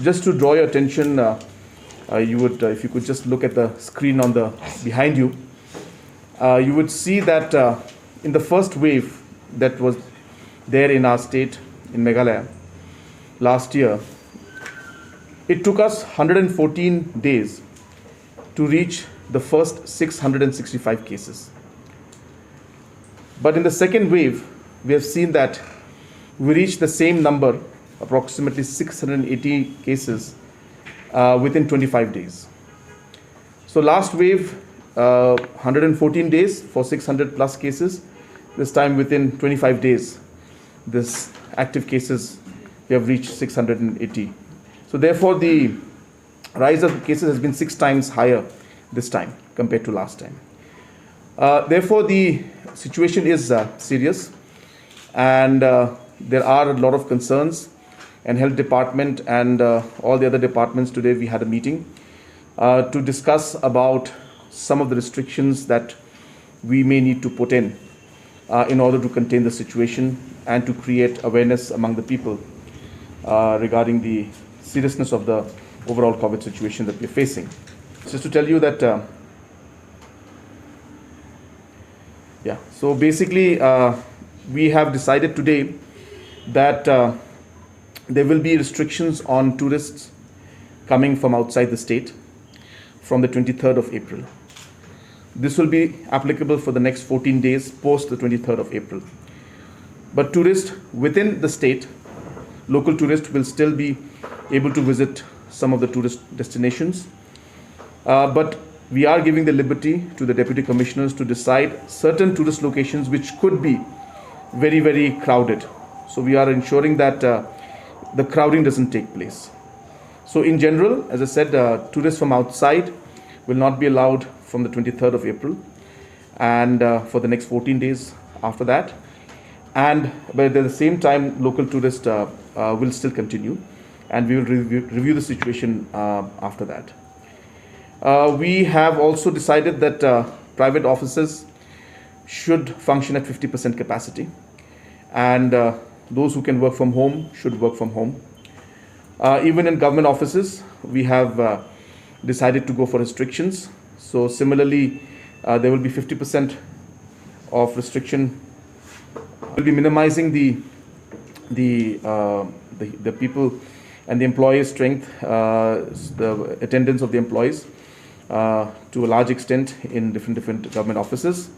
Just to draw your attention, if you could just look at the screen on the behind you, you would see that in the first wave that was there in our state, in Meghalaya, last year, it took us 114 days to reach the first 665 cases. But in the second wave, we have seen that we reached the same number, approximately 680 cases, within 25 days. So last wave, 114 days for 600 plus cases. This time within 25 days, this active cases, we have reached 680. So therefore, the rise of cases has been 6 times higher this time compared to last time. Therefore, the situation is serious, and there are a lot of concerns. And health department and all the other departments, today we had a meeting to discuss about some of the restrictions that we may need to put in order to contain the situation and to create awareness among the people regarding the seriousness of the overall COVID situation that we're facing. Just to tell you that, so basically we have decided today that there will be restrictions on tourists coming from outside the state from the 23rd of April. This will be applicable for the next 14 days post the 23rd of April. But tourists within the state, local tourists, will still be able to visit some of the tourist destinations. But we are giving the liberty to the deputy commissioners to decide certain tourist locations which could be very, very crowded. So we are ensuring that the crowding doesn't take place. So in general, as I said, tourists from outside will not be allowed from the 23rd of April and for the next 14 days after that. But at the same time, local tourists will still continue, and we will review the situation after that. We have also decided that private offices should function at 50% capacity, and those who can work from home should work from home. Even in government offices, we have decided to go for restrictions. So similarly, there will be 50% of restriction. We'll be minimizing the people and the employees' strength, the attendance of the employees to a large extent in different government offices.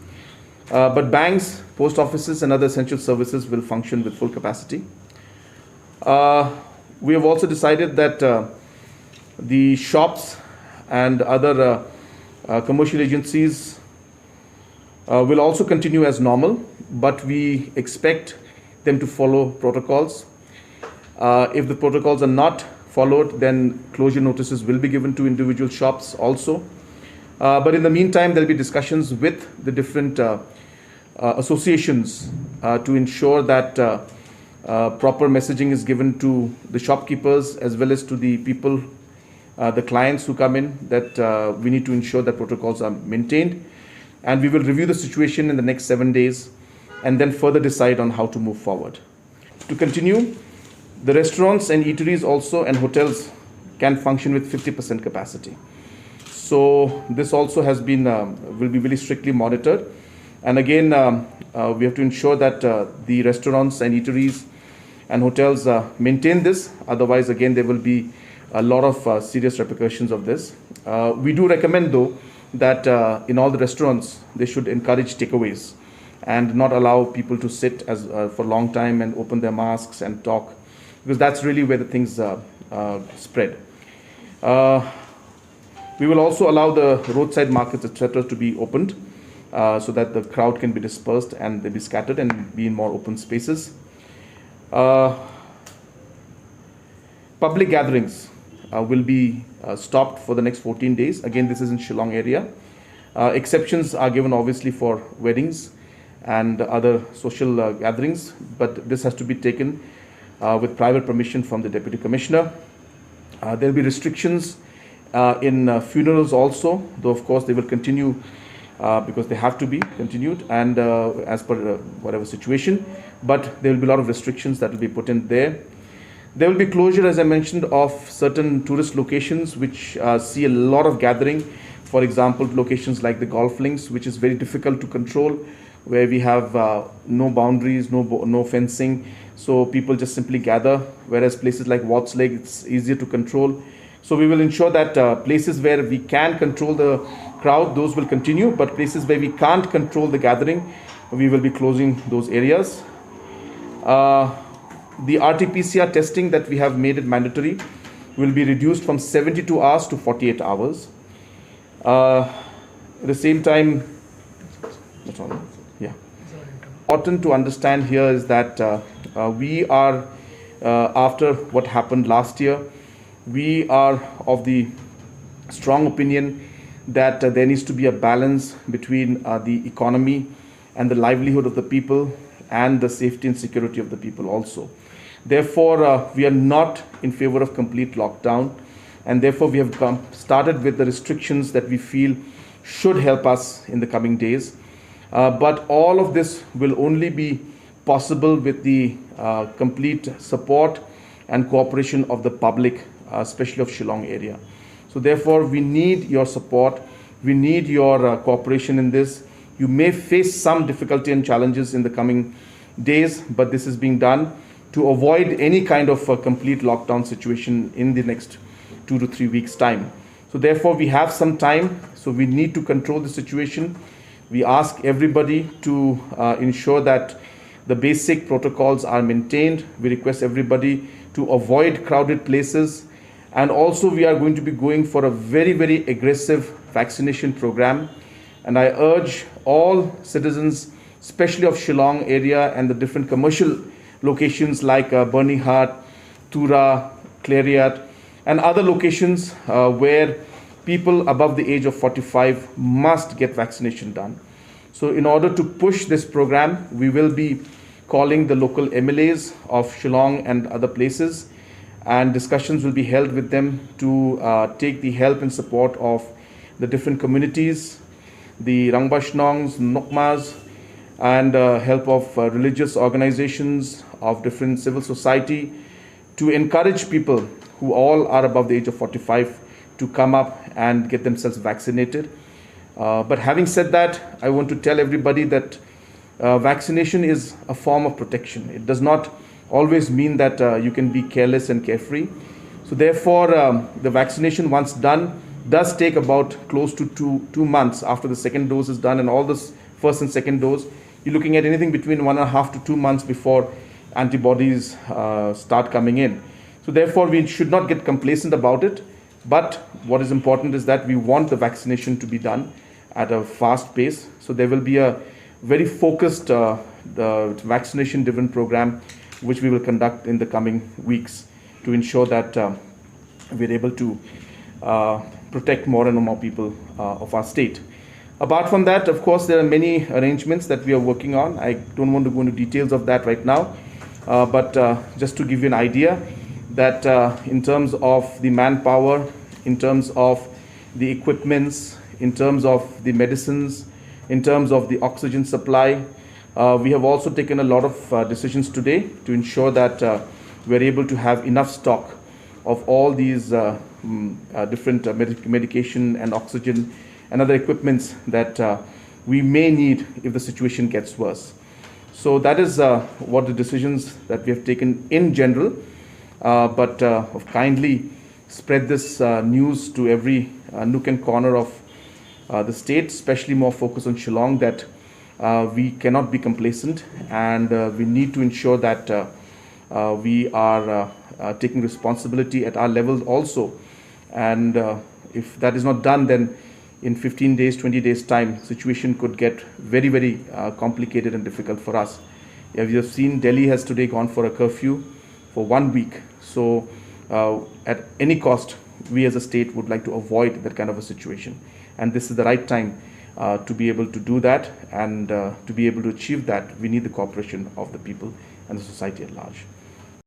But banks, post offices and other essential services will function with full capacity. We have also decided that the shops and other commercial agencies will also continue as normal, but we expect them to follow protocols. If the protocols are not followed, then closure notices will be given to individual shops also. But in the meantime, there will be discussions with the different associations to ensure that proper messaging is given to the shopkeepers as well as to the people, the clients who come in, that we need to ensure that protocols are maintained. And we will review the situation in the next 7 days and then further decide on how to move forward. To continue, the restaurants and eateries also and hotels can function with 50% capacity. So this also has been will be very strictly monitored. And again, we have to ensure that the restaurants and eateries and hotels maintain this. Otherwise, again, there will be a lot of serious repercussions of this. We do recommend, though, that in all the restaurants, they should encourage takeaways and not allow people to sit for a long time and open their masks and talk, because that's really where the things spread. We will also allow the roadside markets, etc., to be opened so that the crowd can be dispersed and they be scattered and be in more open spaces. Public gatherings will be stopped for the next 14 days. Again, this is in Shillong area. Exceptions are given obviously for weddings and other social gatherings, but this has to be taken with private permission from the Deputy Commissioner. There will be restrictions in funerals also, though of course they will continue because they have to be continued and as per whatever situation, but there will be a lot of restrictions that will be put in there. There will be closure, as I mentioned, of certain tourist locations which see a lot of gathering. For example, locations like the golf links, which is very difficult to control, where we have no boundaries, no fencing, so people just simply gather. Whereas places like Watts Lake, it's easier to control. So we will ensure that places where we can control the crowd, those will continue. But places where we can't control the gathering, we will be closing those areas. The RT-PCR testing that we have made it mandatory will be reduced from 72 hours to 48 hours. At the same time, that's all. Yeah. Important to understand here is that we are, after what happened last year, we are of the strong opinion that there needs to be a balance between the economy and the livelihood of the people and the safety and security of the people also. Therefore, we are not in favor of complete lockdown, and therefore we have started with the restrictions that we feel should help us in the coming days. But all of this will only be possible with the complete support and cooperation of the public, especially of Shillong area. So therefore, we need your support, we need your cooperation in this. You may face some difficulty and challenges in the coming days, but this is being done to avoid any kind of complete lockdown situation in the next 2 to 3 weeks time. So therefore we have some time, so we need to control the situation. We ask everybody to ensure that the basic protocols are maintained. We request everybody to avoid crowded places, and also we are going to be going for a very, very aggressive vaccination program. And I urge all citizens, especially of Shillong area and the different commercial locations like Burnihart, Tura, Clariat, and other locations where people above the age of 45 must get vaccination done. So in order to push this program, we will be calling the local MLAs of Shillong and other places, and discussions will be held with them to take the help and support of the different communities, the Rangbashnongs, Nokmas, and help of religious organizations, of different civil society, to encourage people who all are above the age of 45 to come up and get themselves vaccinated. But having said that, I want to tell everybody that vaccination is a form of protection. It does not always mean that you can be careless and carefree. So therefore, the vaccination once done does take about close to two months after the second dose is done, and all this first and second dose, you're looking at anything between 1.5 to 2 months before antibodies start coming in. So therefore, we should not get complacent about it. But what is important is that we want the vaccination to be done at a fast pace. So there will be a very focused vaccination-driven program which we will conduct in the coming weeks to ensure that we're able to protect more and more people of our state. Apart from that, of course, there are many arrangements that we are working on. I don't want to go into details of that right now, but just to give you an idea that in terms of the manpower, in terms of the equipments, in terms of the medicines, in terms of the oxygen supply, we have also taken a lot of decisions today to ensure that we're able to have enough stock of all these different medication and oxygen and other equipments that we may need if the situation gets worse. So that is what the decisions that we have taken in general, but kindly spread this news to every nook and corner of the state, especially more focus on Shillong, that we cannot be complacent, and we need to ensure that we are taking responsibility at our levels also. And if that is not done, then in 15 days, 20 days time, situation could get very, very complicated and difficult for us. As you have seen, Delhi has today gone for a curfew for 1 week. So at any cost, we as a state would like to avoid that kind of a situation. And this is the right time to be able to do that, and to be able to achieve that, we need the cooperation of the people and the society at large.